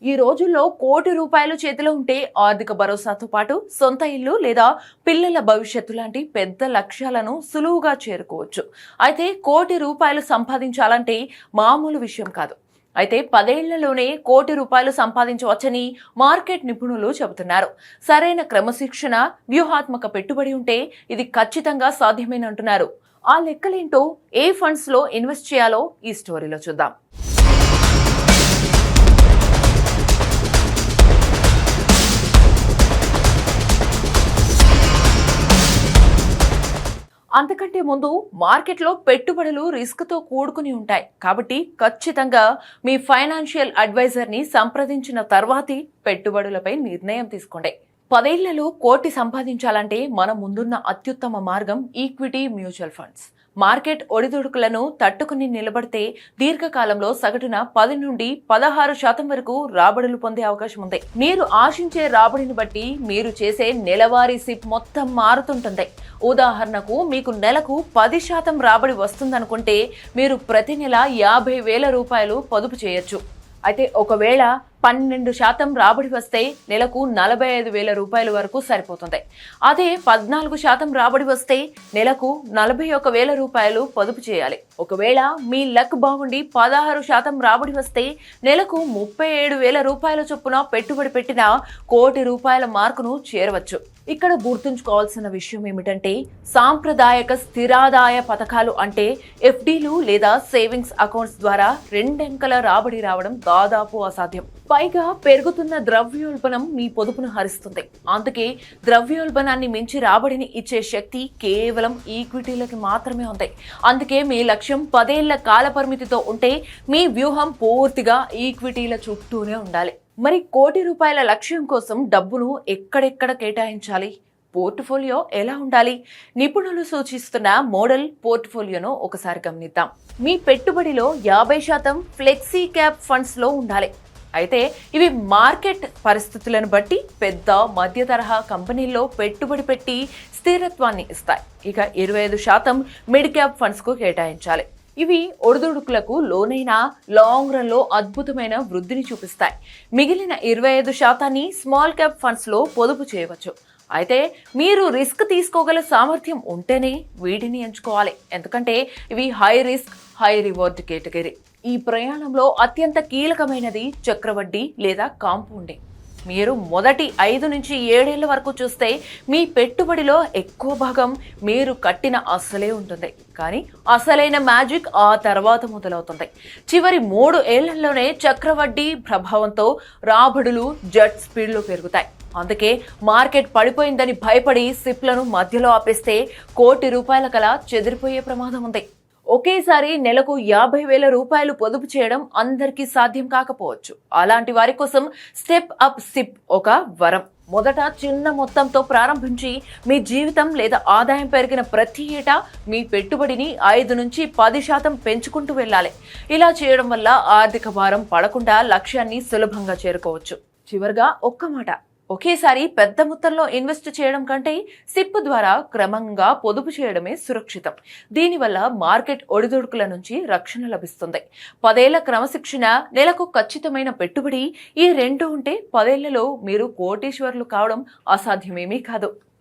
ఈ రోజుల్లో ₹1,00,00,000 చేతిలో ఉంటే ఆర్థిక భరోసాతో పాటు సొంత ఇల్లు లేదా పిల్లల భవిష్యత్తు లాంటి పెద్ద లక్ష్యాలను సులువుగా చేరుకోవచ్చు. అయితే ₹1,00,00,000 సంపాదించాలంటే మామూలు విషయం కాదు. అయితే 10 ఏళ్లలోనే ₹1,00,00,000 సంపాదించవచ్చని మార్కెట్ నిపుణులు చెబుతున్నారు. సరైన క్రమశిక్షణ, వ్యూహాత్మక పెట్టుబడి ఉంటే ఇది ఖచ్చితంగా సాధ్యమేనంటున్నారు. ఆ లెక్కలేంటో, ఏ ఫండ్స్ లో ఇన్వెస్ట్ చేయాలో ఈ స్టోరీలో చూద్దాం. అంతకంటే ముందు మార్కెట్లో పెట్టుబడులు రిస్క్తో కూడుకుని ఉంటాయి. కాబట్టి ఖచ్చితంగా మీ ఫైనాన్షియల్ అడ్వైజర్ని సంప్రదించిన తర్వాతే పెట్టుబడులపై నిర్ణయం తీసుకోండి. 10 ఏళ్లలో ₹1,00,00,000 సంపాదించాలంటే మన ముందున్న అత్యుత్తమ మార్గం ఈక్విటీ మ్యూచువల్ ఫండ్స్. మార్కెట్ ఒడిదుడుకులను తట్టుకుని నిలబడితే దీర్ఘకాలంలో సగటున 10 నుండి 16% వరకు రాబడులు పొందే అవకాశం ఉంది. మీరు ఆశించే రాబడిని బట్టి మీరు చేసే నెలవారీ సిప్ మొత్తం మారుతుంటుంది. ఉదాహరణకు మీకు నెలకు 10% రాబడి వస్తుందనుకుంటే మీరు ప్రతి నెల ₹50,000 పొదుపు చేయొచ్చు. అయితే ఒకవేళ 12% రాబడి వస్తే నెలకు ₹45,000 వరకు సరిపోతుంది. అదే 14% రాబడి వస్తే నెలకు ₹41,000 పొదుపు చేయాలి. ఒకవేళ మీ లక్ బాగుండి 16% రాబడి వస్తే నెలకు ₹37,000 చొప్పున పెట్టుబడి పెట్టిన ₹1,00,00,000 మార్కును చేరవచ్చు. ఇక్కడ గుర్తుంచుకోవాల్సిన విషయం ఏమిటంటే, సాంప్రదాయక స్థిరాదాయ పథకాలు అంటే ఎఫ్డీలు లేదా సేవింగ్స్ అకౌంట్స్ ద్వారా 2 అంకెల రాబడి రావడం దాదాపు అసాధ్యం. పైగా పెరుగుతున్న ద్రవ్యోల్బణం మీ పొదుపును హరిస్తుంది. అందుకే ద్రవ్యోల్బణాన్ని మించి రాబడిని ఇచ్చే శక్తి కేవలం ఈక్విటీలకి మాత్రమే ఉంది. అందుకే మీ లక్ష్యం 10 ఏళ్ల కాల పరిమితితో ఉంటే మీ వ్యూహం పూర్తిగా ఈక్విటీల చుట్టూనే ఉండాలి. మరి ₹1,00,00,000 లక్ష్యం కోసం డబ్బును ఎక్కడెక్కడ కేటాయించాలి? పోర్ట్ఫోలియో ఎలా ఉండాలి? నిపుణులు సూచిస్తున్న మోడల్ పోర్ట్ఫోలియోను ఒకసారి గమనిద్దాం. మీ పెట్టుబడిలో 50% ఫ్లెక్సీ క్యాప్ ఫండ్స్ లో ఉండాలి. అయితే ఇవి మార్కెట్ పరిస్థితులను బట్టి పెద్ద మధ్య తరహా కంపెనీల్లో పెట్టుబడి పెట్టి స్థిరత్వాన్ని ఇస్తాయి. ఇక 25% మిడ్ క్యాప్ ఫండ్స్ కు కేటాయించాలి. ఇవి ఒడిదుడుకులకు లోనైన లాంగ్ రన్ లో అద్భుతమైన వృద్ధిని చూపిస్తాయి. మిగిలిన 25% స్మాల్ క్యాప్ ఫండ్స్ లో పొదుపు చేయవచ్చు. అయితే మీరు రిస్క్ తీసుకోగల సామర్థ్యం ఉంటేనే వీటిని ఎంచుకోవాలి. ఎందుకంటే ఇవి high risk high reward category. ఈ ప్రయాణంలో అత్యంత కీలకమైనది చక్రవడ్డీ లేదా కాంపౌండింగ్. మీరు మొదటి 5 నుంచి 7 ఏళ్ల వరకు చూస్తే మీ పెట్టుబడిలో ఎక్కువ భాగం మీరు కట్టిన అసలే ఉంటుంది. కానీ అసలైన మ్యాజిక్ ఆ తర్వాత మొదలవుతుంది. చివరి 3 ఏళ్లలోనే చక్రవడ్డీ ప్రభావంతో రాబడులు జెట్ స్పీడ్లో పెరుగుతాయి. అందుకే మార్కెట్ పడిపోయిందని భయపడి సిప్లను మధ్యలో ఆపేస్తే ₹1,00,00,000 కల చెదిరిపోయే ప్రమాదం ఉంది. ఒకేసారి నెలకు ₹50,000 పొదుపు చేయడం అందరికీ సాధ్యం కాకపోవచ్చు. అలాంటి వారి కోసం స్టెప్ అప్ సిప్ ఒక వరం. మొదట చిన్న మొత్తంతో ప్రారంభించి మీ జీవితం లేదా ఆదాయం పెరిగిన ప్రతి ఏటా మీ పెట్టుబడిని 5 నుంచి 10% పెంచుకుంటూ వెళ్ళాలి. ఇలా చేయడం వల్ల ఆర్థిక భారం పడకుండా లక్ష్యాన్ని సులభంగా చేరుకోవచ్చు. చివరిగా ఒక్క మాట, ఒకేసారి పెద్ద మొత్తంలో ఇన్వెస్ట్ చేయడం కంటే సిప్ ద్వారా క్రమంగా పొదుపు చేయడమే సురక్షితం. దీనివల్ల మార్కెట్ ఒడిదుడుకుల నుంచి రక్షణ లభిస్తుంది. 10 ఏళ్ల క్రమశిక్షణ, నెలకు ఖచ్చితమైన పెట్టుబడి, ఈ 2 ఉంటే 10 ఏళ్లలో మీరు కోటీశ్వరులు కావడం అసాధ్యమేమీ కాదు.